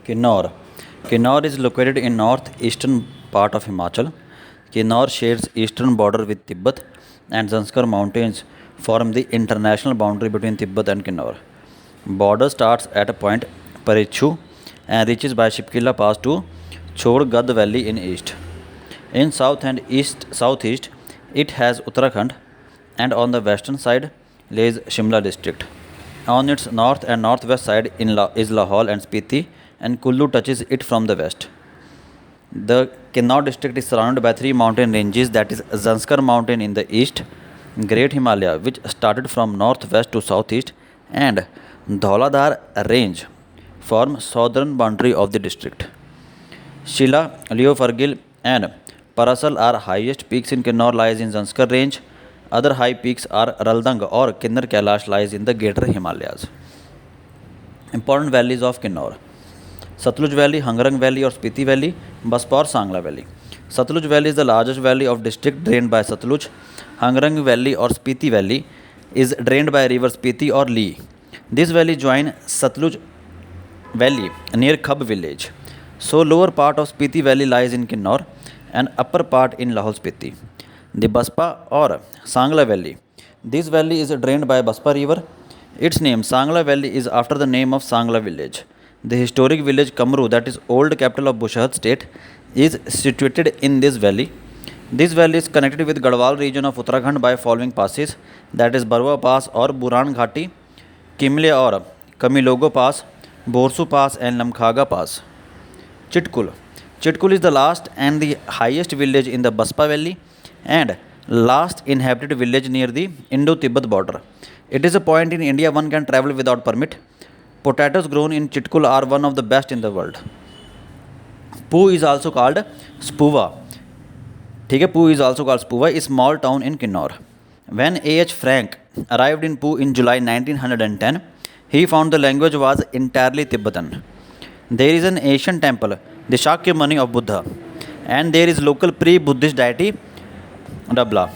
Kinnaur. Kinnaur is located in northeastern part of Himachal. Kinnaur shares eastern border with Tibet, and Zanskar Mountains form the international boundary between Tibet and Kinnaur. Border starts at a point Parichu and reaches by Shipkila Pass to Chorgad Valley in east. In south and east southeast, it has Uttarakhand, and on the western side lays Shimla district. On its north and northwest side is Lahaul and Spiti, and Kullu touches it from the west. The Kinnaur district is surrounded by three mountain ranges, that is Zanskar mountain in the east, Great Himalaya which started from northwest to southeast, and Dhauladhar range form southern boundary of the district. Shila, Leofargil and Parasal are highest peaks in Kinnaur lies in Zanskar range. Other high peaks are Raldang or Kinnar Kailash lies in the Greater Himalayas. Important valleys of Kinnaur: Satluj Valley, Hangrang Valley or Spiti Valley, Baspa or Sangla Valley. Satluj Valley is the largest valley of district drained by Satluj. Hangrang Valley or Spiti Valley is drained by river Spiti or Lee. This valley joins Satluj Valley near Khab village. So lower part of Spiti Valley lies in Kinnaur and upper part in Lahaul Spiti. The Baspa or Sangla Valley. This valley is drained by Baspa river. Its name Sangla Valley is after the name of Sangla village. The historic village Kamru, that is old capital of Bushehr state, is situated in this valley. This valley is connected with Garhwal region of Uttarakhand by following passes, that is Barwa Pass or Buran Ghati, Kimle or Kamilogo Pass, Borsu Pass and Lamkhaga Pass. Chitkul. Chitkul is the last and the highest village in the Baspa valley and last inhabited village near the Indo-Tibet border. It is a point in India one can travel without permit. Potatoes grown in Chitkul are one of the best in the world. Poo is also called Spuva. ठीक है, Poo is also called Spuva, a small town in Kinnaur. When A.H. Frank arrived in Poo in July 1910, he found the language was entirely Tibetan. There is an ancient temple, the Shakyamuni of Buddha, and there is local pre-Buddhist deity Dabla.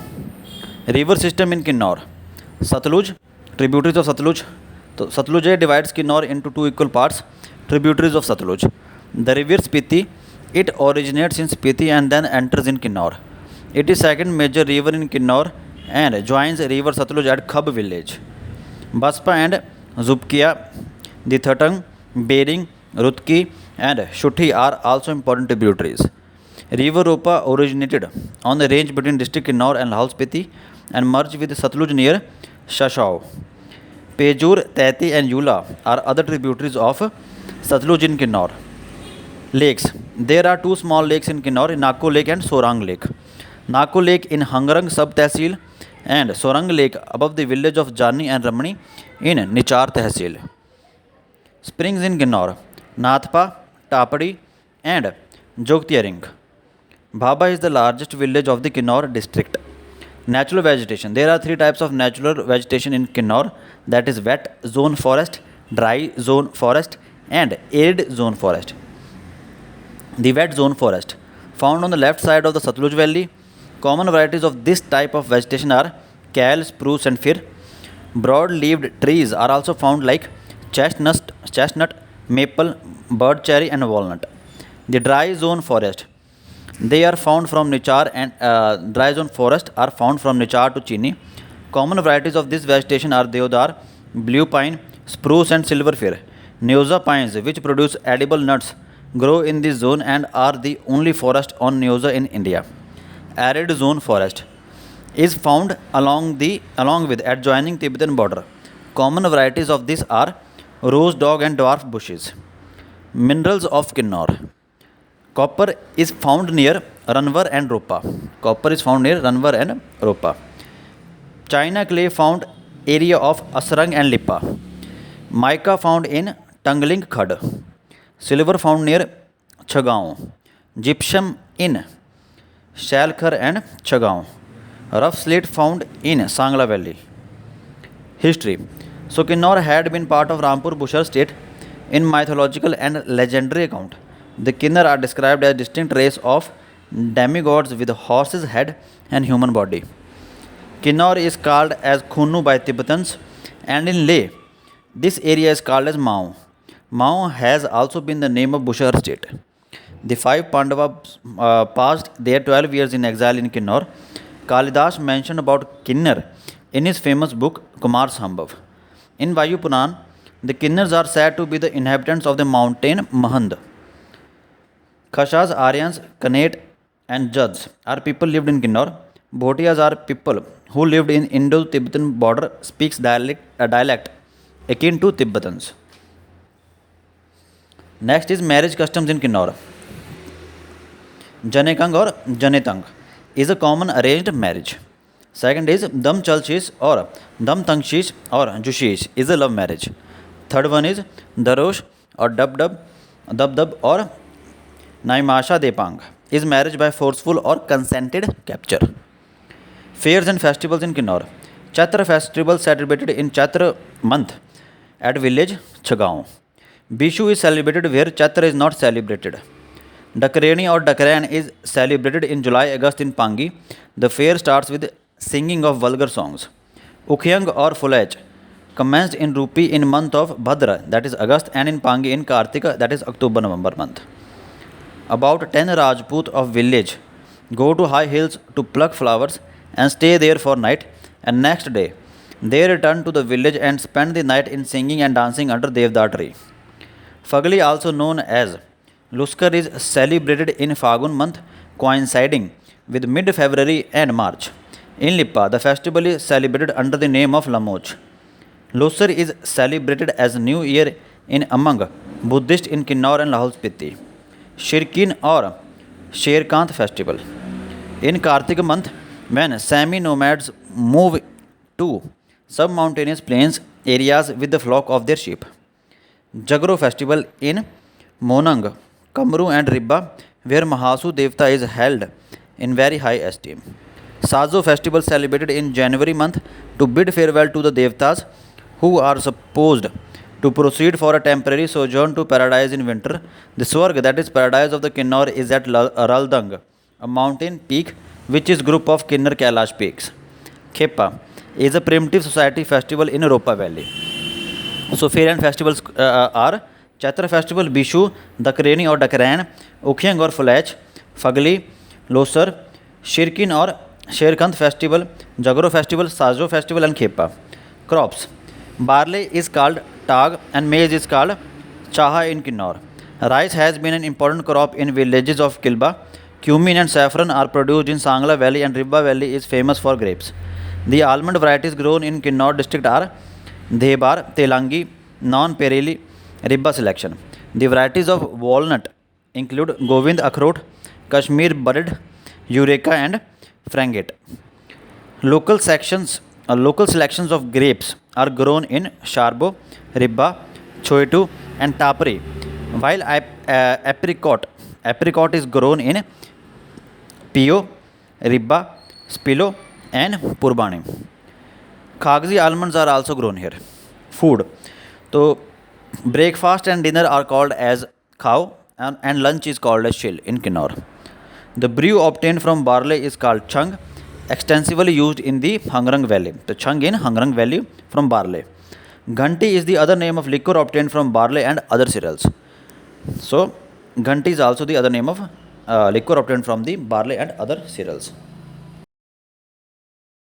River system in Kinnaur: Satluj, tributaries of Satluj. Satluj divides Kinnaur into two equal parts, tributaries of Satluj. The river Spiti, it originates in Spiti and then enters in Kinnaur. It is second major river in Kinnaur and joins river Satluj at Khab village. Baspa and Zubkia, the Thatang, Bering, Rutki and Shuthi are also important tributaries. River Ropa originated on the range between district Kinnaur and Lahaul Spiti and merged with Satluj near Shashau. Pejur, Taiti and Yula are other tributaries of Satluj in Kinnaur. Lakes. There are two small lakes in Kinnaur, Nako Lake and Sorang Lake. Nako Lake in Hangrang sub-tehsil and Sorang Lake above the village of Jani and Ramani in Nichar tehsil. Springs in Kinnaur: Nathpa, Tapadi and Jogtiaring. Bhaba is the largest village of the Kinnaur district. Natural vegetation. There are three types of natural vegetation in Kinnaur, that is wet zone forest, dry zone forest and arid zone forest. The wet zone forest, found on the left side of the Satluj valley. Common varieties of this type of vegetation are kale, spruce and fir. Broad-leaved trees are also found like chestnut, maple, bird cherry and walnut. The dry zone forest, they are found from Nichar and dry zone forest are found from Nichar to Chini. Common varieties of this vegetation are deodar, blue pine, spruce and silver fir. Neoza pines, which produce edible nuts, grow in this zone and are the only forest on Neoza in India. Arid zone forest is found along with adjoining Tibetan border. Common varieties of this are rose dog and dwarf bushes. Minerals of Kinnaur: copper is found near Ranvar and Ropa. China clay found area of Asrang and Lipa. Mica found in Tangling Khad. Silver found near Chagaon. Gypsum in Shalkhar and Chagaon. Rough slate found in Sangla Valley. History. So Kinnaur had been part of Rampur Bushehr state. In mythological and legendary account, the Kinnar are described as distinct race of demigods with horse's head and human body. Kinnaur is called as Khunu by Tibetans, and in Leh, this area is called as Mao. Mao has also been the name of Bushar state. The five Pandavas passed their 12 years in exile in Kinnor. Kalidas mentioned about Kinnar in his famous book Kumar Sambhav. In Vayu Puran, the Kinnars are said to be the inhabitants of the mountain Mahand. Khashas, Aryans, Kannate, and Judds are people lived in Kinnor. Bhotiyas are people who lived in Indo-Tibetan border, speaks dialect akin to Tibetans. Next is marriage customs in Kinnor. Janekang or Janetang is a common arranged marriage. Second is Dam Chalshish or Dam Tangshish or Jushish is a love marriage. Third one is Darosh or Dub or Naimasha Depang is marriage by forceful or consented capture. Fairs and festivals in Kinnor. Chatra festival celebrated in Chatra month at village Chagaon. Bishu is celebrated where Chatra is not celebrated. Dakareni or Dakaran is celebrated in July-August in Pangi. The fair starts with singing of vulgar songs. Ukhyang or Fulach commenced in Rupi in month of Bhadra, that is August, and in Pangi in Kartika, that is October-November month. About 10 Rajput of village go to high hills to pluck flowers and stay there for night, and next day they return to the village and spend the night in singing and dancing under Devda tree. Fagli, also known as Luskar, is celebrated in Fagun month, coinciding with mid-February and March. In Lipa, the festival is celebrated under the name of Lamoch. Losar is celebrated as New Year in among Buddhists in Kinnor and Lahul Spiti. Shirkin or Sherkant festival. In Kartika month, when Sami nomads move to sub-mountainous plains areas with the flock of their sheep. Jagro festival in Monang, Kamru and Ribba, where Mahasu Devta is held in very high esteem. Sazo festival celebrated in January month to bid farewell to the Devtas who are supposed to proceed for a temporary sojourn to paradise in winter. The Swarg, that is paradise of the Kinnor, is at Raldang, a mountain peak which is group of Kinnar Kailash peaks. Khepa is a primitive society festival in Ropa Valley. So fair and festivals are Chatra festival, Bishu, Dakareni or Dakaran, Ukhyang or Fulach, Fagli, Losar, Shirkin or Sherkant festival, Jagro festival, Sajo festival and Khepa. Crops. Barley is called Tag and maize is called Chaha in Kinnor. Rice has been an important crop in villages of Kilba. Cumin and saffron are produced in Sangla Valley, and Ribba Valley is famous for grapes. The almond varieties grown in Kinnor district are Debar, Telangi, Non-Pereli, Ribba selection. The varieties of walnut include Govind Akhrot, Kashmir Budded, Eureka and Frangate. Local selections of grapes are grown in Sharbo, Ribba, Choitu and Tapri, while apricot is grown in Pio, Ribba, Spilo and Purbani. Khagzi almonds are also grown here. Food. So breakfast and dinner are called as Khao and lunch is called as Shil in Kinnor. The brew obtained from barley is called Chung, extensively used in the Hangrang Valley. The Chung in Hangrang Valley from barley. Ghanti is the other name of liquor obtained from barley and other cereals. So Ghanti is also the other name of liquor obtained from the barley and other cereals.